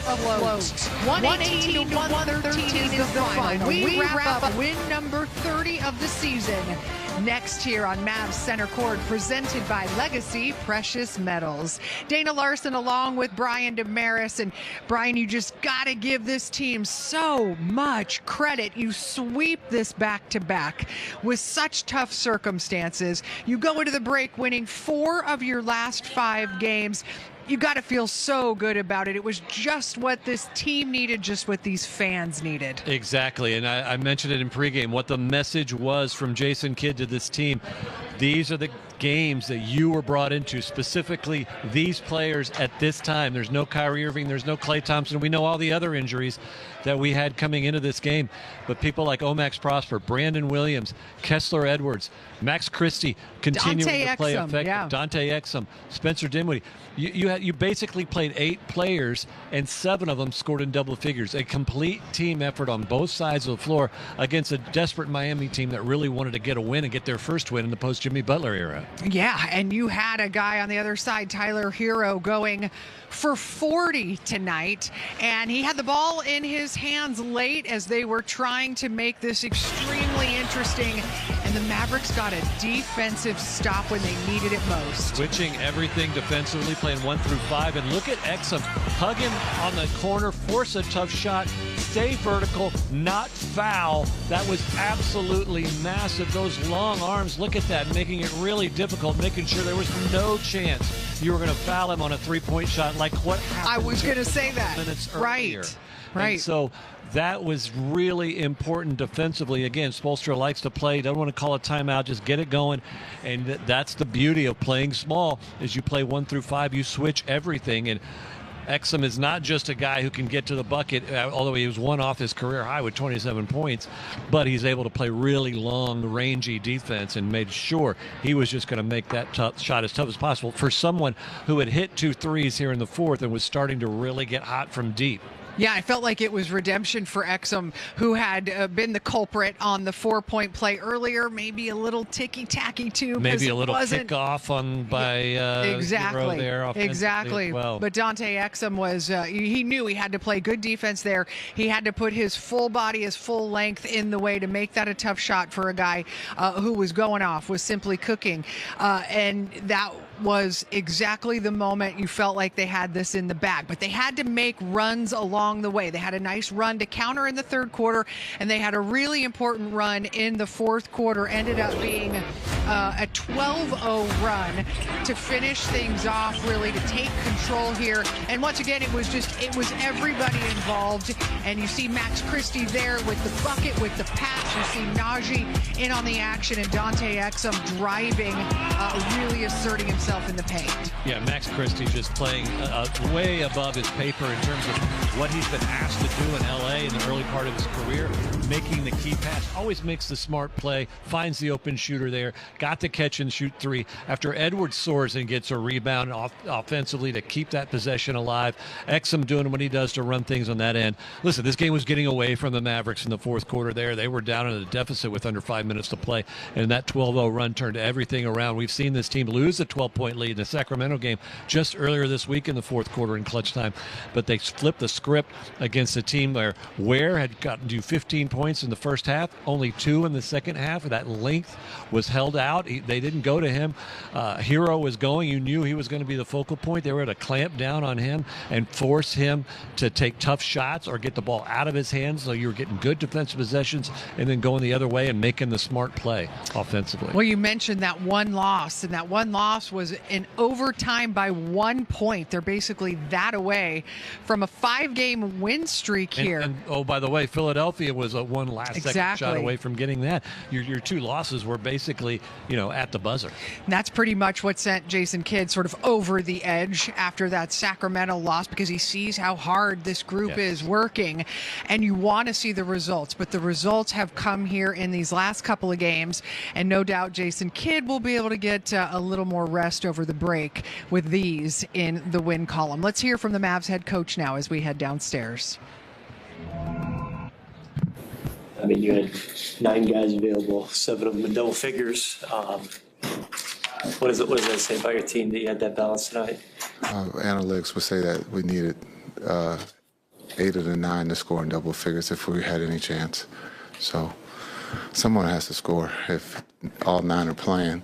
afloat. 118 to 113 is the final. We wrap up win number 30 of the season. Next here on Mavs Center Court, presented by Legacy Precious Metals. Dana Larson along with Brian Damaris. And Brian, you just got to give this team so much credit. You sweep this back-to-back with such tough circumstances. You go into the break winning 4 of your last 5 games. You got to feel so good about it. It was just what this team needed, just what these fans needed. Exactly, and I mentioned it in pregame, what the message was from Jason Kidd to this team. These are the games that you were brought into, specifically these players at this time. There's no Kyrie Irving, there's no Klay Thompson. We know all the other injuries that we had coming into this game, but people like Omax Prosper, Brandon Williams, Kessler Edwards, Max Christie continuing to play effective. Yeah. Dante Exum, Spencer Dinwiddie. You basically played 8 players, and 7 of them scored in double figures. A complete team effort on both sides of the floor against a desperate Miami team that really wanted to get a win and get their first win in the post-Jimmy Butler era. Yeah, and you had a guy on the other side, Tyler Hero, going for 40 tonight, and he had the ball in his hands late as they were trying to make this extremely interesting, and the Mavericks got a defensive stop when they needed it most. Switching everything defensively, playing 1 through 5, and look at Exum. Hug him on the corner, force a tough shot, stay vertical, not foul. That was absolutely massive. Those long arms, look at that, making it really difficult, making sure there was no chance you were going to foul him on a 3-point shot like what happened. I was going to say that. Minutes earlier. Right. And so that was really important defensively. Again, Spoelstra likes to play. Don't want to call a timeout. Just get it going. And that's the beauty of playing small. As you play 1 through 5, you switch everything. And Exum is not just a guy who can get to the bucket, although he was 1 off his career high with 27 points, but he's able to play really long, rangy defense and made sure he was just going to make that shot as tough as possible for someone who had hit 2 threes here in the 4th and was starting to really get hot from deep. Yeah, I felt like it was redemption for Exum, who had been the culprit on the 4-point play earlier. Maybe a little ticky-tacky, too. Maybe a little kickoff by exactly. there. Exactly. Well. But Dante Exum was, he knew he had to play good defense there. He had to put his full body, his full length in the way to make that a tough shot for a guy who was going off, was simply cooking. And that was exactly the moment you felt like they had this in the bag. But they had to make runs along the way. They had a nice run to counter in the 3rd quarter, and they had a really important run in the 4th quarter. Ended up being a 12-0 run to finish things off, really to take control here. And once again, it was everybody involved. And you see Max Christie there with the bucket, with the pass. You see Najee in on the action, and Dante Exum driving, really asserting himself in the paint. Yeah, Max Christie just playing way above his paper in terms of what he's been asked to do in L.A. in the early part of his career, making the key pass, always makes the smart play, finds the open shooter there, got the catch and shoot 3 after Edwards soars and gets a rebound offensively to keep that possession alive. Exum doing what he does to run things on that end. Listen, this game was getting away from the Mavericks in the 4th quarter there. They were down in a deficit with under 5 minutes to play, and that 12-0 run turned everything around. We've seen this team lose a 12-point lead in the Sacramento game just earlier this week in the 4th quarter in clutch time, but they flipped the script against a team where Ware had gotten to 15 points in the first half, only 2 in the second half. That length was held out. They didn't go to him. Hero was going. You knew he was going to be the focal point. They were to clamp down on him and force him to take tough shots or get the ball out of his hands, so you were getting good defensive possessions and then going the other way and making the smart play offensively. Well, you mentioned that one loss, and that one loss was in overtime by 1 point. They're basically that away from a 5-game win streak here. And oh, by the way, Philadelphia was a one last-second shot away from getting that. Your 2 losses were basically, at the buzzer. And that's pretty much what sent Jason Kidd sort of over the edge after that Sacramento loss, because he sees how hard this group is working, and you want to see the results. But the results have come here in these last couple of games, and no doubt Jason Kidd will be able to get a little more rest over the break with these in the win column. Let's hear from the Mavs head coach now as we head downstairs. I mean, you had 9 guys available, 7 of them in double figures. What does that say about your team that you had that balance tonight? Analytics would say that we needed 8 of the 9 to score in double figures if we had any chance. So someone has to score if all 9 are playing.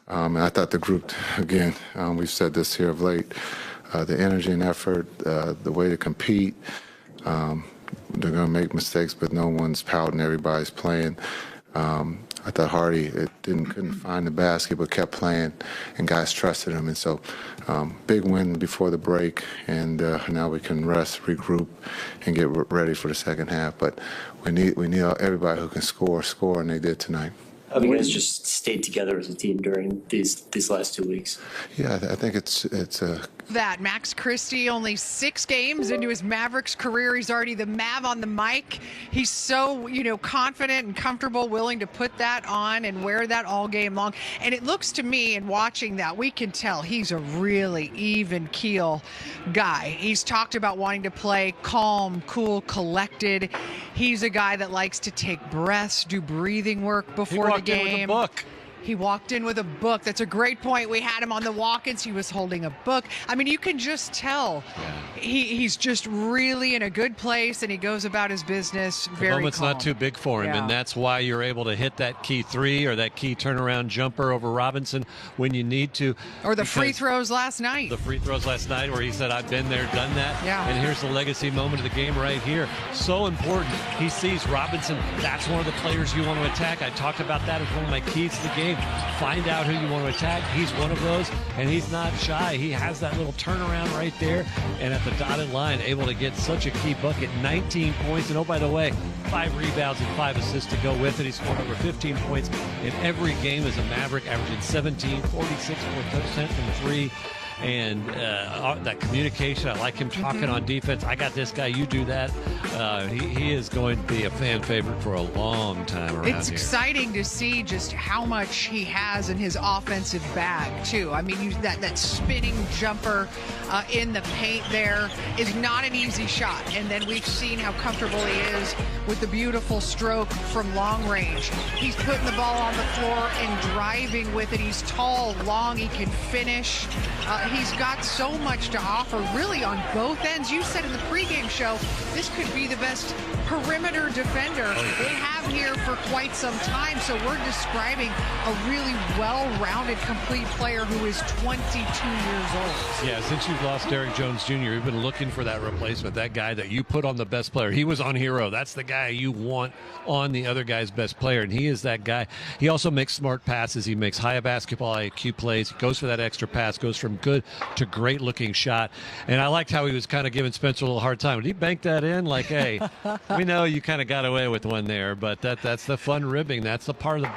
And I thought the group, again, we've said this here of late, the energy and effort, the way to compete, they're going to make mistakes, but no one's pouting. Everybody's playing. I thought Hardy couldn't find the basket, but kept playing, and guys trusted him. And so, big win before the break, and now we can rest, regroup, and get ready for the second half. But we need everybody who can score, and they did tonight. How have you guys just stayed together as a team during these last 2 weeks? Yeah, I think it's that Max Christie, only 6 games into his Mavericks career, he's already the Mav on the mic. He's so, confident and comfortable, willing to put that on and wear that all game long. And it looks to me, in watching that, we can tell he's a really even keel guy. He's talked about wanting to play calm, cool, collected. He's a guy that likes to take breaths, do breathing work before the game. He walked in with a book. He walked in with a book. That's a great point. We had him on the walk-ins. He was holding a book. I mean, you can just tell he's just really in a good place, and he goes about his business very calm. The moment's not too big for him, and that's why you're able to hit that key 3 or that key turnaround jumper over Robinson when you need to. Or the free throws last night. The free throws last night where he said, I've been there, done that. Yeah. And here's the legacy moment of the game right here. So important. He sees Robinson. That's one of the players you want to attack. I talked about that as one of my keys to the game. Find out who you want to attack. He's one of those, and he's not shy. He has that little turnaround right there, and at the dotted line, able to get such a key bucket, 19 points. And, oh, by the way, 5 rebounds and 5 assists to go with it. He scored over 15 points in every game as a Maverick, averaging 17, 46% from 3. And that communication, I like him talking on defense. I got this guy, you do that. He is going to be a fan favorite for a long time around here. It's exciting to see just how much he has in his offensive bag, too. I mean, that spinning jumper in the paint there is not an easy shot. And then we've seen how comfortable he is with the beautiful stroke from long range. He's putting the ball on the floor and driving with it. He's tall, long, he can finish. He's got so much to offer, really, on both ends. You said in the pregame show, this could be the best perimeter defender they have here for quite some time. So we're describing a really well-rounded, complete player who is 22 years old. Yeah, since you've lost Derrick Jones Jr., you've been looking for that replacement, that guy that you put on the best player. He was on Hero. That's the guy you want on the other guy's best player, and he is that guy. He also makes smart passes. He makes high basketball IQ plays. He goes for that extra pass, goes from good to great looking shot. And I liked how he was kind of giving Spencer a little hard time. Did he bank that in? Like, hey, we know you kind of got away with one there, but that's the fun ribbing. That's the part of the